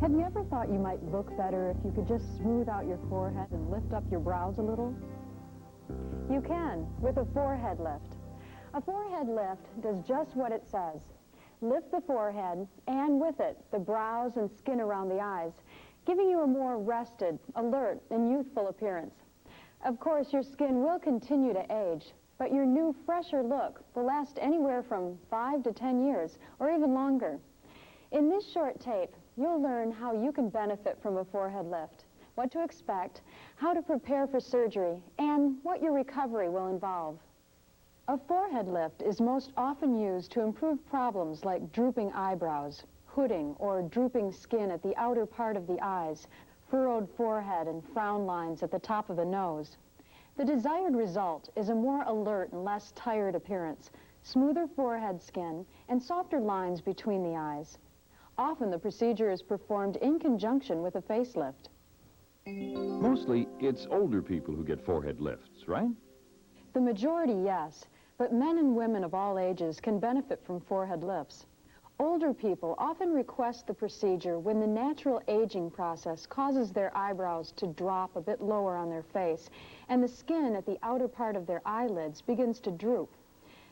Have you ever thought you might look better if you could just smooth out your forehead and lift up your brows a little? You can with a forehead lift. A forehead lift does just what it says. Lift the forehead, and with it, the brows and skin around the eyes, giving you a more rested, alert, and youthful appearance. Of course, your skin will continue to age, but your new, fresher look will last anywhere from 5 to 10 years, or even longer. In this short tape, you'll learn how you can benefit from a forehead lift, what to expect, how to prepare for surgery, and what your recovery will involve. A forehead lift is most often used to improve problems like drooping eyebrows, hooding, or drooping skin at the outer part of the eyes, furrowed forehead, and frown lines at the top of the nose. The desired result is a more alert and less tired appearance, smoother forehead skin, and softer lines between the eyes. Often the procedure is performed in conjunction with a facelift. Mostly, it's older people who get forehead lifts, right? The majority, yes, but men and women of all ages can benefit from forehead lifts. Older people often request the procedure when the natural aging process causes their eyebrows to drop a bit lower on their face, and the skin at the outer part of their eyelids begins to droop.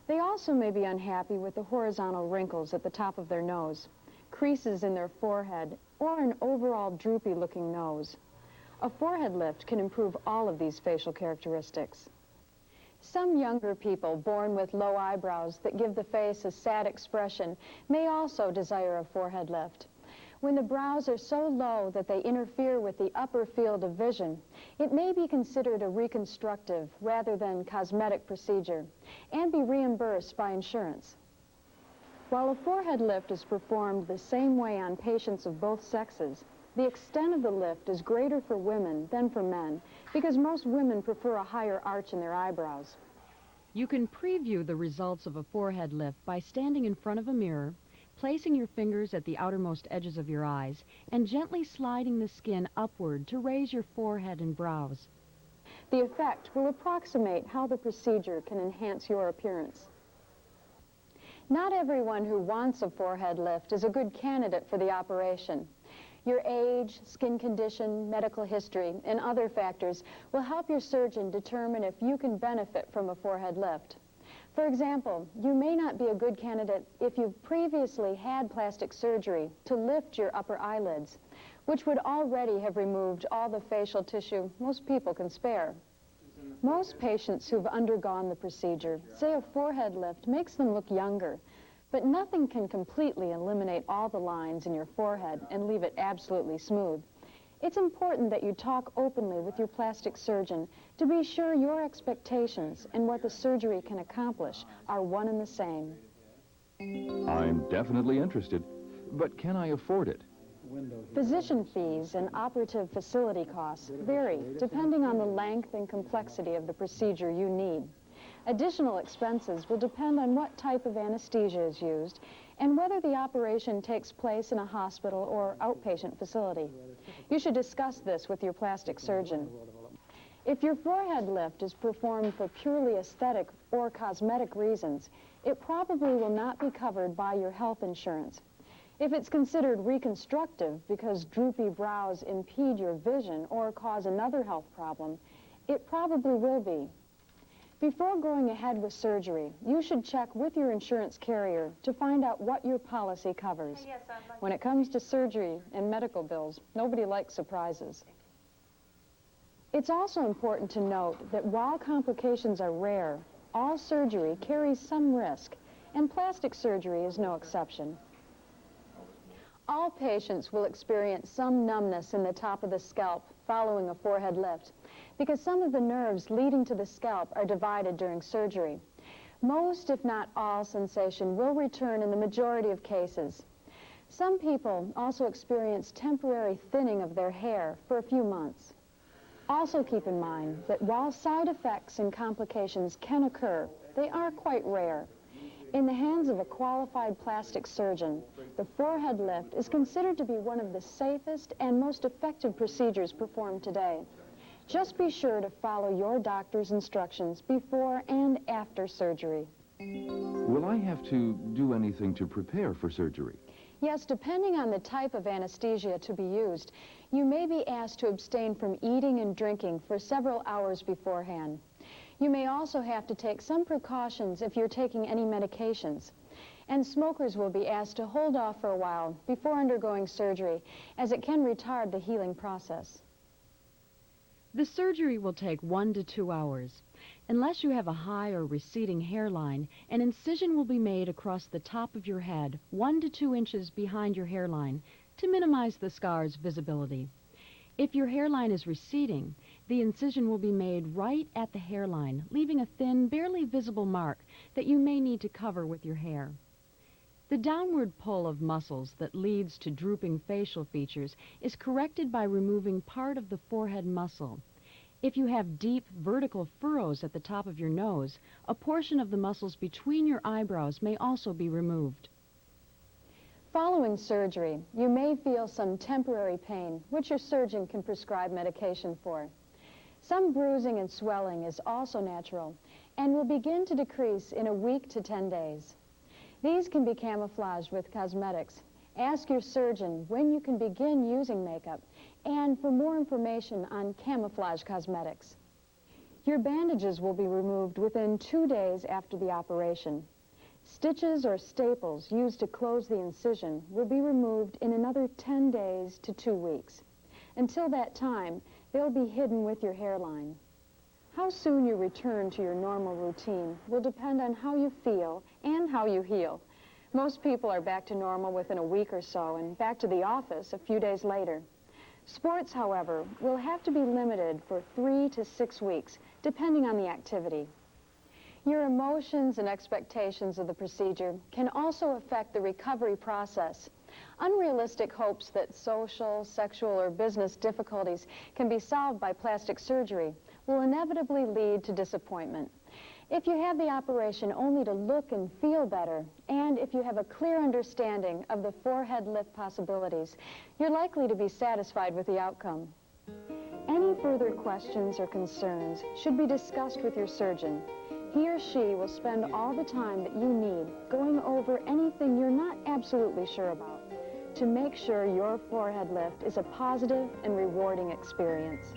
They also may be unhappy with the horizontal wrinkles at the top of their nose, creases in their forehead, or an overall droopy-looking nose. A forehead lift can improve all of these facial characteristics. Some younger people born with low eyebrows that give the face a sad expression may also desire a forehead lift. When the brows are so low that they interfere with the upper field of vision, it may be considered a reconstructive rather than cosmetic procedure and be reimbursed by insurance. While a forehead lift is performed the same way on patients of both sexes, the extent of the lift is greater for women than for men because most women prefer a higher arch in their eyebrows. You can preview the results of a forehead lift by standing in front of a mirror, placing your fingers at the outermost edges of your eyes, and gently sliding the skin upward to raise your forehead and brows. The effect will approximate how the procedure can enhance your appearance. Not everyone who wants a forehead lift is a good candidate for the operation. Your age, skin condition, medical history, and other factors will help your surgeon determine if you can benefit from a forehead lift. For example, you may not be a good candidate if you've previously had plastic surgery to lift your upper eyelids, which would already have removed all the facial tissue most people can spare. Most patients who've undergone the procedure say a forehead lift makes them look younger, but nothing can completely eliminate all the lines in your forehead and leave it absolutely smooth. It's important that you talk openly with your plastic surgeon to be sure your expectations and what the surgery can accomplish are one and the same. I'm definitely interested, but can I afford it? Physician fees and operative facility costs vary depending on the length and complexity of the procedure you need. Additional expenses will depend on what type of anesthesia is used and whether the operation takes place in a hospital or outpatient facility. You should discuss this with your plastic surgeon. If your forehead lift is performed for purely aesthetic or cosmetic reasons, it probably will not be covered by your health insurance. If it's considered reconstructive because droopy brows impede your vision or cause another health problem, it probably will be. Before going ahead with surgery, you should check with your insurance carrier to find out what your policy covers. When it comes to surgery and medical bills, nobody likes surprises. It's also important to note that while complications are rare, all surgery carries some risk, and plastic surgery is no exception. All patients will experience some numbness in the top of the scalp following a forehead lift because some of the nerves leading to the scalp are divided during surgery. Most, if not all, sensation will return in the majority of cases. Some people also experience temporary thinning of their hair for a few months. Also keep in mind that while side effects and complications can occur, they are quite rare. In the hands of a qualified plastic surgeon, the forehead lift is considered to be one of the safest and most effective procedures performed today. Just be sure to follow your doctor's instructions before and after surgery. Will I have to do anything to prepare for surgery? Yes, depending on the type of anesthesia to be used, you may be asked to abstain from eating and drinking for several hours beforehand. You may also have to take some precautions if you're taking any medications. And smokers will be asked to hold off for a while before undergoing surgery, as it can retard the healing process. The surgery will take 1 to 2 hours. Unless you have a high or receding hairline, an incision will be made across the top of your head, 1 to 2 inches behind your hairline, to minimize the scar's visibility. If your hairline is receding, the incision will be made right at the hairline, leaving a thin, barely visible mark that you may need to cover with your hair. The downward pull of muscles that leads to drooping facial features is corrected by removing part of the forehead muscle. If you have deep vertical furrows at the top of your nose, a portion of the muscles between your eyebrows may also be removed. Following surgery, you may feel some temporary pain, which your surgeon can prescribe medication for. Some bruising and swelling is also natural and will begin to decrease in a week to 10 days. These can be camouflaged with cosmetics. Ask your surgeon when you can begin using makeup and for more information on camouflage cosmetics. Your bandages will be removed within 2 days after the operation. Stitches or staples used to close the incision will be removed in another 10 days to 2 weeks. Until that time, they'll be hidden with your hairline. How soon you return to your normal routine will depend on how you feel and how you heal. Most people are back to normal within a week or so and back to the office a few days later. Sports, however, will have to be limited for 3 to 6 weeks, depending on the activity. Your emotions and expectations of the procedure can also affect the recovery process. Unrealistic hopes that social, sexual, or business difficulties can be solved by plastic surgery will inevitably lead to disappointment. If you have the operation only to look and feel better, and if you have a clear understanding of the forehead lift possibilities, you're likely to be satisfied with the outcome. Any further questions or concerns should be discussed with your surgeon. He or she will spend all the time that you need going over anything you're not absolutely sure about to make sure your forehead lift is a positive and rewarding experience.